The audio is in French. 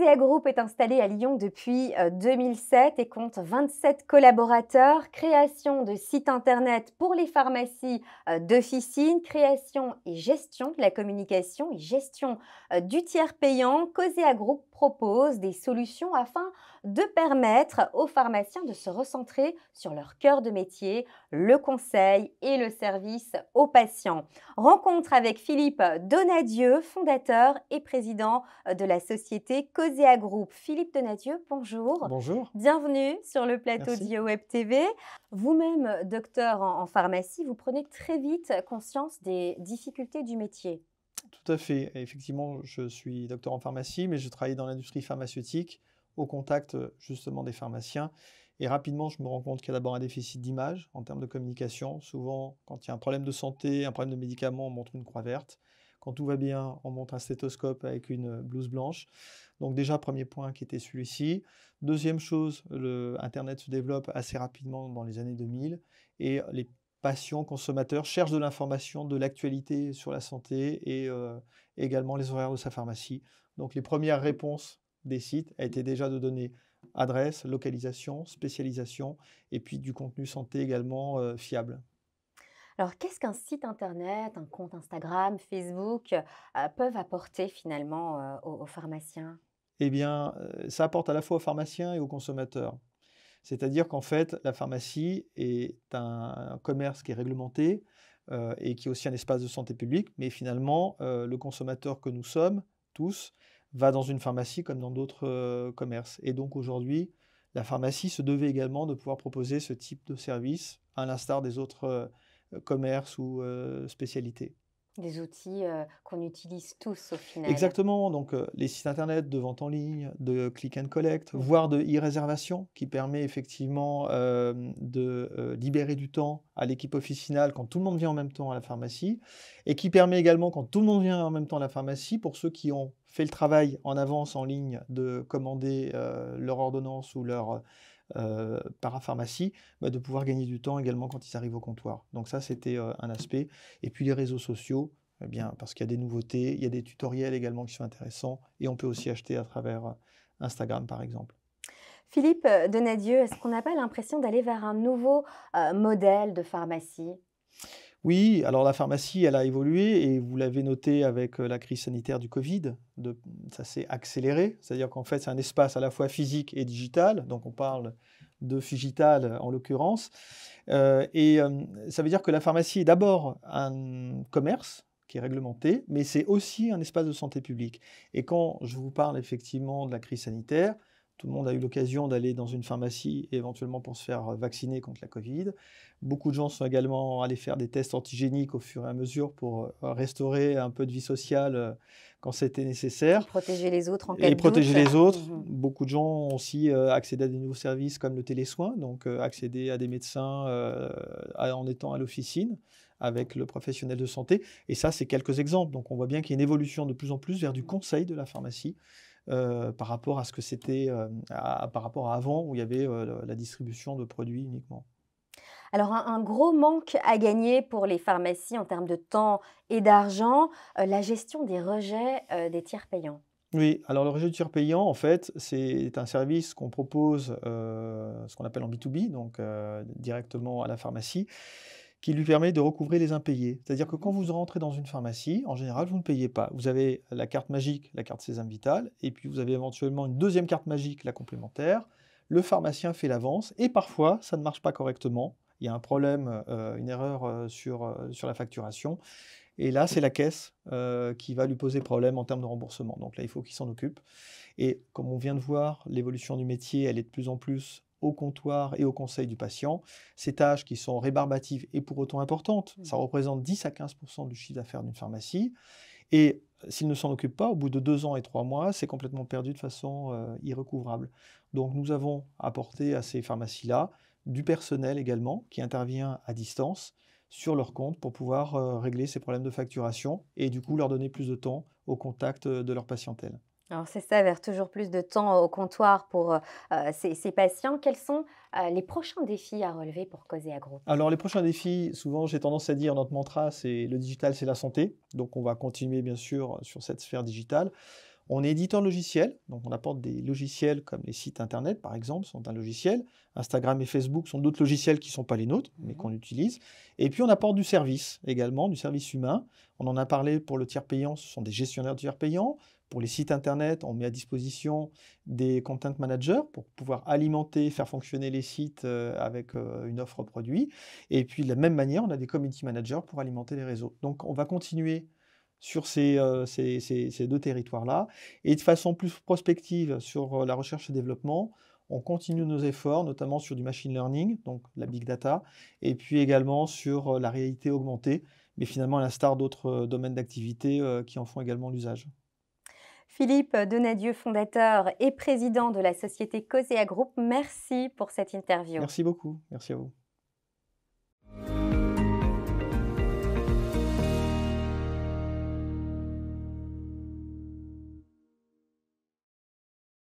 Cosea Group est installé à Lyon depuis 2007 et compte 27 collaborateurs. Création de sites internet pour les pharmacies d'officine, création et gestion de la communication et gestion du tiers payant. Cosea Group propose des solutions afin de permettre aux pharmaciens de se recentrer sur leur cœur de métier, le conseil et le service aux patients. Rencontre avec Philippe Donadieu, fondateur et président de la société Cosea Group. Philippe Donadieu, bonjour. Bonjour, Bienvenue sur le plateau merci. d'IO-Web TV. Vous-même, docteur en pharmacie, vous prenez très vite conscience des difficultés du métier. Tout à fait. Effectivement, je suis docteur en pharmacie, mais je travaille dans l'industrie pharmaceutique, au contact justement des pharmaciens. Et rapidement, je me rends compte qu'il y a d'abord un déficit d'image en termes de communication. Souvent, quand il y a un problème de santé, un problème de médicament, on montre une croix verte. Quand tout va bien, on montre un stéthoscope avec une blouse blanche. Donc déjà, premier point qui était celui-ci. Deuxième chose, Internet se développe assez rapidement dans les années 2000 et les patients, consommateurs cherchent de l'information, de l'actualité sur la santé et également les horaires de sa pharmacie. Donc les premières réponses des sites étaient déjà de donner adresse, localisation, spécialisation et puis du contenu santé également fiable. Alors, qu'est-ce qu'un site internet, un compte Instagram, Facebook peuvent apporter finalement aux pharmaciens? Eh bien, ça apporte à la fois aux pharmaciens et aux consommateurs. C'est-à-dire qu'en fait, la pharmacie est un commerce qui est réglementé et qui est aussi un espace de santé publique, mais finalement, le consommateur que nous sommes tous va dans une pharmacie comme dans d'autres commerces. Et donc aujourd'hui, la pharmacie se devait également de pouvoir proposer ce type de service à l'instar des autres commerces ou spécialités. Des outils qu'on utilise tous au final. Exactement, donc les sites internet de vente en ligne, de click and collect, Mhm. voire de e-réservation qui permet effectivement, de, libérer du temps à l'équipe officinale quand tout le monde vient en même temps à la pharmacie et qui permet également quand tout le monde vient en même temps à la pharmacie, pour ceux qui ont fait le travail en avance en ligne de commander, leur ordonnance ou leur, parapharmacie, bah, de pouvoir gagner du temps également quand ils arrivent au comptoir. Donc ça, c'était, un aspect et puis les réseaux sociaux, eh bien, parce qu'il y a des nouveautés, il y a des tutoriels également qui sont intéressants et on peut aussi acheter à travers, Instagram, par exemple. Philippe Donadieu, est-ce qu'on n'a pas l'impression d'aller vers un nouveau modèle de pharmacie? Oui, alors la pharmacie, elle a évolué et vous l'avez noté avec, la crise sanitaire du Covid, ça s'est accéléré. C'est-à-dire qu'en fait, c'est un espace à la fois physique et digital, donc on parle de phygital, en l'occurrence. Ça veut dire que la pharmacie est d'abord un commerce qui est réglementé, mais c'est aussi un espace de santé publique. Et quand je vous parle effectivement de la crise sanitaire, tout le monde a eu l'occasion d'aller dans une pharmacie éventuellement pour se faire, vacciner contre la Covid. Beaucoup de gens sont également allés faire des tests antigéniques au fur et à mesure pour, restaurer un peu de vie sociale, quand c'était Et nécessaire protéger les autres en cas et de doute? protéger les autres. Mhm. Beaucoup de gens ont aussi, accédé à des nouveaux services comme le télésoin, donc accéder à des médecins, en étant à l'officine avec le professionnel de santé et ça, c'est quelques exemples. Donc on voit bien qu'il y a une évolution de plus en plus vers du conseil de la pharmacie, par rapport à ce que c'était, par rapport à avant où il y avait, la distribution de produits uniquement. Alors, un gros manque à gagner pour les pharmacies en termes de temps et d'argent, la gestion des rejets des tiers payants. Oui, alors le rejet de tiers payant, en fait, c'est un service qu'on propose, ce qu'on appelle en B2B, donc directement à la pharmacie, qui lui permet de recouvrer les impayés. C'est-à-dire que quand Mhm. vous rentrez dans une pharmacie, en général, vous ne payez pas. Vous avez la carte magique, la carte Sésame Vital, et puis vous avez éventuellement une deuxième carte magique, la complémentaire. Le pharmacien fait l'avance, et parfois, ça ne marche pas correctement. Il y a un problème, une erreur sur la facturation. Et là, c'est la caisse, qui va lui poser problème en termes de remboursement. Donc là, il faut qu'il s'en occupe. Et comme on vient de voir, l'évolution du métier, elle est de plus en plus au comptoir et au conseil du patient. Ces tâches qui sont rébarbatives et pour autant importantes, ça Mhm. représente 10 à 15 du chiffre d'affaires d'une pharmacie. Et s'il ne s'en occupe pas, au bout de 2 ans et 3 mois, c'est complètement perdu de façon, irrecouvrable. Donc nous avons apporté à ces pharmacies-là du personnel également qui intervient à distance sur leur compte pour pouvoir, régler ces problèmes de facturation et du coup leur donner plus de temps au contact, de leur patientèle. Alors c'est ça, vers toujours plus de temps au comptoir pour ces patients. Quels sont les prochains défis à relever pour Cosea Group? Alors les prochains défis, souvent j'ai tendance à dire notre mantra, c'est le digital, c'est la santé. Donc on va continuer bien sûr sur cette sphère digitale. On est éditeur logiciel, donc on apporte des logiciels comme les sites internet, par exemple, sont un logiciel. Instagram et Facebook sont d'autres logiciels qui ne sont pas les nôtres, mais Mhm. qu'on utilise. Et puis on apporte du service également, du service humain. On en a parlé pour le tiers payant, ce sont des gestionnaires de tiers payants. Pour les sites internet, on met à disposition des content managers pour pouvoir alimenter, faire fonctionner les sites avec une offre produit. Et puis de la même manière, on a des community managers pour alimenter les réseaux. Donc on va continuer sur ces 2 territoires-là. Et de façon plus prospective sur la recherche et développement, on continue nos efforts, notamment sur du machine learning, donc la big data, et puis également sur la réalité augmentée, mais finalement à l'instar d'autres domaines d'activité qui en font également l'usage. Philippe Donadieu, fondateur et président de la société Cosea Group, merci pour cette interview. Merci beaucoup, merci à vous.